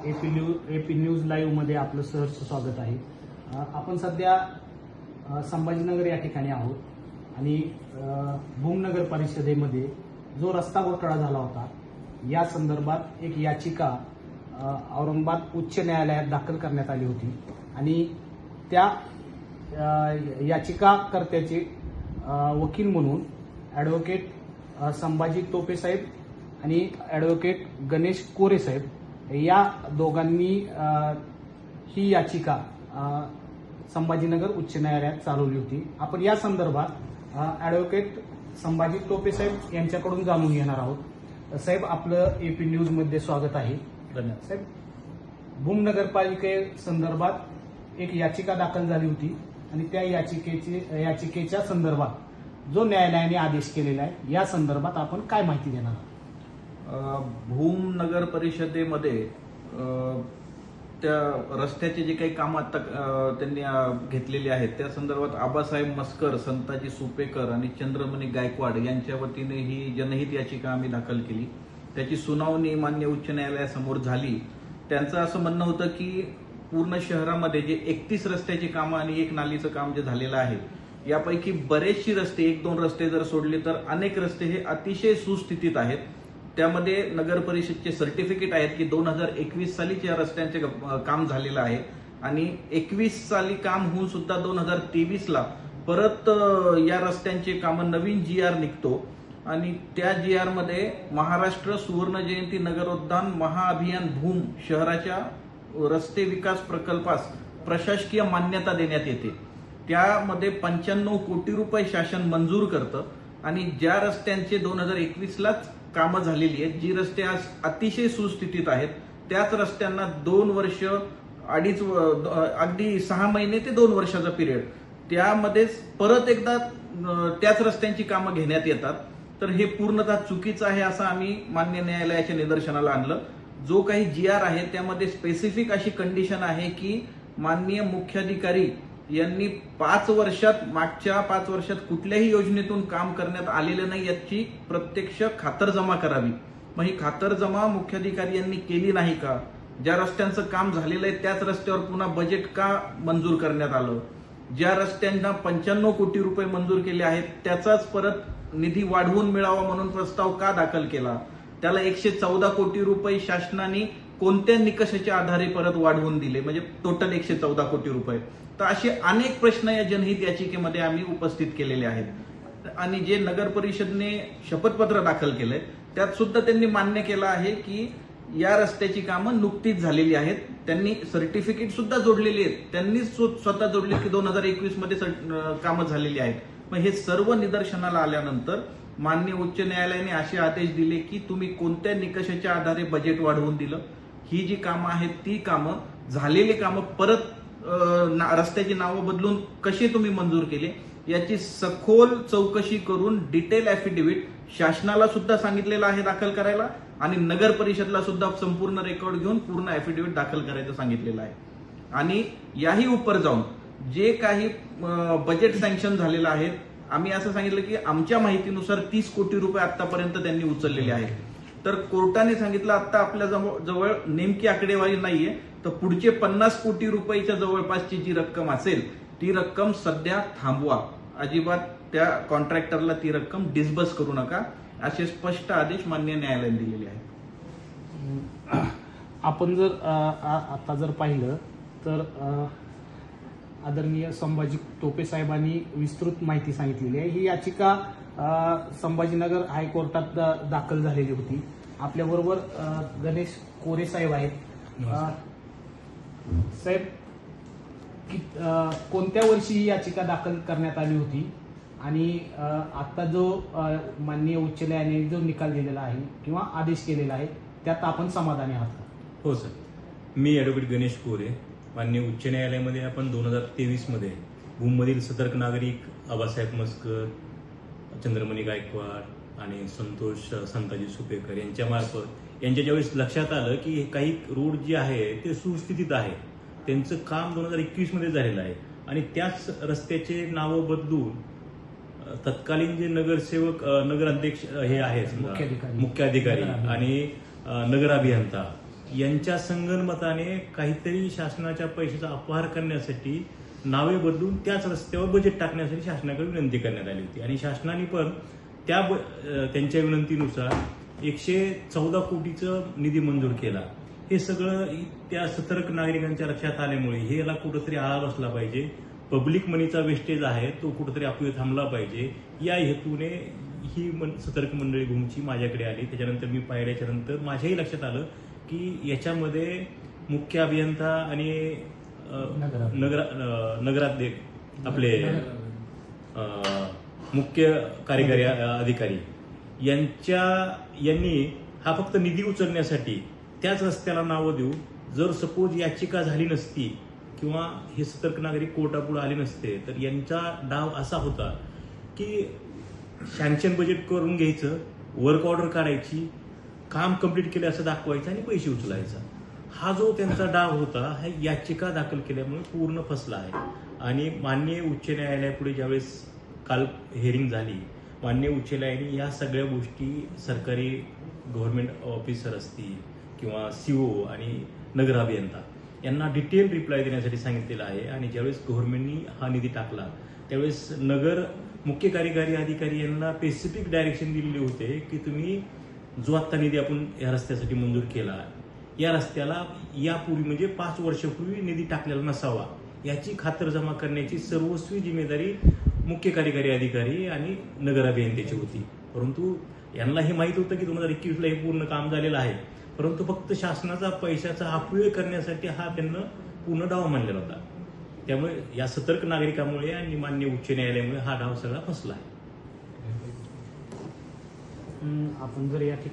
AP news लाईव्हमध्ये आपलं सहर्ष स्वागत आहे। आपण सध्या संभाजीनगर या ठिकाणी आहोत आणि भूम नगर परिषदेमध्ये जो रस्ता घोटाळा झाला होता या संदर्भात एक याचिका औरंगाबाद उच्च न्यायालयात दाखल करण्यात आली होती आणि त्या याचिकाकर्त्याचे वकील म्हणून ॲडव्होकेट संभाजी टोपे साहेब आणि ॲडव्होकेट गणेश कोरे साहेब या दोघांनी ही याचिका संभाजीनगर उच्च न्यायालयात चालवली होती। आपण या संदर्भात ॲडव्होकेट संभाजी टोपे साहेब यांच्याकडून जाणून घेणार आहोत। साहेब, आपलं एपी न्यूज मध्ये स्वागत आहे। धन्यवाद साहेब, भूम नगरपालिकेसंदर्भात एक याचिका दाखल झाली होती आणि त्या याचिकेच्या संदर्भात जो न्यायालयाने आदेश केलेला आहे या संदर्भात आपण काय माहिती देणार आहात? भूम नगर परिषदेमध्ये त्या रस्त्याचे जे काही काम आता त्यांनी घेतलेली आहेत त्या संदर्भात आबासाहेब मस्कर, संताजी सुपेकर आणि चंद्रमणी गायकवाड यांच्या वतीने ही जनहित याचिका आम्ही दाखल केली। त्याची सुनावणी मान्य उच्च न्यायालयासमोर झाली। त्यांचं असं म्हणणं होतं की पूर्ण शहरामध्ये जे 31 रस्त्याची कामं आणि एक नालीचं काम जे झालेलं आहे यापैकी बरेचसे रस्ते, 1-2 रस्ते जर सोडले तर अनेक रस्ते हे अतिशय सुस्थितीत आहेत। त्यामध्ये नगर परिषदचे सर्टिफिकेट आहेत की 2021 सालीच या रस्त्यांचे काम झालेलं आहे आणि 21 साली काम होऊन सुद्धा 2023 ला परत या रस्त्यांचे कामं नवीन GR निघतो आणि त्या GR मध्ये महाराष्ट्र सुवर्ण जयंती नगरोद्यान महाअभियान भूम शहराच्या रस्ते विकास प्रकल्पास प्रशासकीय मान्यता देण्यात येते। त्यामध्ये 95 कोटी रुपये शासन मंजूर करतं आणि ज्या रस्त्यांचे 2021 लाच कामं झालेली आहेत, जी रस्ते आज अतिशय सुस्थितीत आहेत, त्याच रस्त्यांना 2 वर्ष, अगदी 6 महिने ते 2 वर्षाचा पिरियड त्यामध्येच परत एकदा त्याच रस्त्यांची कामं घेण्यात येतात। तर हे पूर्णतः चुकीचं आहे असं आम्ही मान्य न्यायालयाच्या निदर्शनाला आणलं। जो काही GR आहे त्यामध्ये स्पेसिफिक अशी कंडिशन आहे की माननीय मुख्याधिकारी यांनी मागच्या 5 वर्षात कुठल्याही योजनेतून काम करण्यात आलेलं नाही याची प्रत्यक्ष खातरजमा करावी। मग ही खातरजमा मुख्याधिकारी यांनी केली नाही का? ज्या रस्त्यांचं काम झालेलं आहे त्याच रस्त्यावर पुन्हा बजेट का मंजूर करण्यात आलं? ज्या रस्त्यांना 95 कोटी रुपये मंजूर केले आहेत त्याचाच परत निधी वाढवून मिळावा म्हणून प्रस्ताव का दाखल केला? त्याला 114 कोटी रुपये शासनाने कोणत्या निकषाच्या आधारे परत वाढवून दिले, म्हणजे टोटल 114 कोटी रुपये? तर असे अनेक प्रश्न या जनहित याचिकेमध्ये आम्ही उपस्थित केलेले आहेत आणि जे नगर परिषदने शपथपत्र दाखल केलंय त्यात सुद्धा त्यांनी मान्य केलं आहे की या रस्त्याची कामं नुकतीच झालेली आहेत। त्यांनी सर्टिफिकेट सुद्धा जोडलेली आहेत, त्यांनी स्वतः जोडले की 2021 मध्ये कामं झालेली आहेत। मग हे सर्व निदर्शनाला आल्यानंतर मान्य उच्च न्यायालयाने असे आदेश दिले की तुम्ही कोणत्या निकषाच्या आधारे बजेट वाढवून दिलं, ही जी कामं आहेत ती कामं, झालेली कामं परत रस्त्याची नावं बदलून कशी तुम्ही मंजूर केले याची सखोल चौकशी करून डिटेल ॲफिडेव्हिट शासनाला सुद्धा सांगितलेलं आहे दाखल करायला आणि नगर परिषदला सुद्धा संपूर्ण रेकॉर्ड घेऊन पूर्ण ॲफिडेव्हिट दाखल करायचं सांगितलेलं आहे। आणि याही उपर जाऊन जे काही बजेट सँक्शन झालेलं आहे, आम्ही असं सांगितलं की आमच्या माहितीनुसार 30 कोटी रुपये आतापर्यंत त्यांनी उचललेले आहेत। तर कोर्टाने सांगितलं आता आपल्या जवळ नेमकी आकडेवारी नाहीये, तर पुढचे 50 कोटी रुपयाच्या जवळपासची जी रक्कम असेल ती रक्कम सध्या थांबवा, अजिबात त्या कॉन्ट्रॅक्टरला ती रक्कम डिस्बर्स करू नका, असे स्पष्ट आदेश मान्य न्यायालयाने दिलेले आहेत। आपण जर आता जर पाहिलं तर आदरणीय संभाजी टोपे साहेबांनी विस्तृत माहिती सांगितलेली आहे। ही याचिका संभाजीनगर हायकोर्टात दाखल झालेली होती। आपल्याबरोबर गणेश कोरे साहेब आहेत। साहेब, कोणत्या वर्षी ही याचिका दाखल करण्यात आली होती आणि आता जो माननीय उच्च न्यायालयाने जो निकाल दिलेला आहे किंवा आदेश केलेला आहे त्यात आपण समाधानी आहात का? हो सर, मी ॲडव्होकेट गणेश कोरे, माननीय उच्च न्यायालयामध्ये आपण 2023 मध्ये भूममधील सतर्क नागरिक आबासाहेब मस्कर, चंद्रमणी गायकवाड आणि संताजी सुपेकर यांच्यामार्फत यांच्या ज्यावेळेस लक्षात आलं की काही रोड जे आहे ते सुस्थितीत आहे, त्यांचं काम 2021 मध्ये झालेलं आहे आणि त्याच रस्त्याचे नावं बदलून तत्कालीन जे नगराध्यक्ष हे आहेत, मुख्य अधिकारी आणि नगर अभियंता यांच्या संगनमताने काहीतरी शासनाच्या पैशाचा अपहार करण्यासाठी नावे बदलून त्याच रस्त्यावर बजेट टाकण्यासाठी शासनाकडे विनंती करण्यात आली होती आणि शासनाने पण त्यांच्या विनंतीनुसार 114 कोटीचं निधी मंजूर केला. हे सगळं त्या सतर्क नागरिकांच्या लक्षात आल्यामुळे हे याला कुठंतरी आळा बसला पाहिजे. पब्लिक मनीचा वेस्टेज आहे तो कुठंतरी अपव्यय थांबला पाहिजे या हेतूने ही सतर्क मंडळी भूमची माझ्याकडे आली. त्याच्यानंतर मी पाहिल्याच्या नंतर माझ्याही लक्षात आलं की याच्यामध्ये मुख्य अभियंता आणि नगराध्यक्ष आपले मुख्य कार्यकारी अधिकारी यांनी हा फक्त निधी उचलण्यासाठी त्याच रस्त्याला नावं देऊ. जर सपोज याचिका झाली नसती किंवा हे सतर्क नागरिक कोर्टापुढे आले नसते तर यांचा डाव असा होता की सँक्शन बजेट करून घ्यायचं, वर्क ऑर्डर काढायची, काम कंप्लीट केलं असं दाखवायचं आणि पैसे उचलायचा. हा जो त्यांचा डाव होता हा याचिका दाखल केल्यामुळे पूर्ण फसला आहे. आणि माननीय उच्च न्यायालयापुढे ज्यावेळेस काल हिअरिंग झाली, माननीय उच्च न्यायालयाने या सगळ्या गोष्टी सरकारी गव्हर्नमेंट ऑफिसर असतील किंवा CO आणि नगर अभियंता यांना डिटेल रिप्लाय देण्यासाठी सांगितलेलं आहे. आणि ज्यावेळेस गव्हर्नमेंटनी हा निधी टाकला त्यावेळेस नगर मुख्य कार्यकारी अधिकारी यांना स्पेसिफिक डायरेक्शन दिलेले होते की तुम्ही जो आत्ता निधी आपण या रस्त्यासाठी मंजूर केला या रस्त्याला यापूर्वी म्हणजे 5 वर्षापूर्वी निधी टाकलेला नसावा याची खातरजमा करण्याची सर्वस्वी जिम्मेदारी मुख्य कार्यकारी अधिकारी आणि नगर अभियंत्याची होती. परंतु यांना हे माहीत होतं की 2021ला हे पूर्ण काम झालेलं आहे, परंतु फक्त शासनाचा पैशाचा अपव्यय करण्यासाठी हा त्यांना पूर्ण डाव मानलेला होता. त्यामुळे या सतर्क नागरिकांमुळे आणि माननीय उच्च न्यायालयामुळे हा डाव सगळा फसला आहे. आपण जर या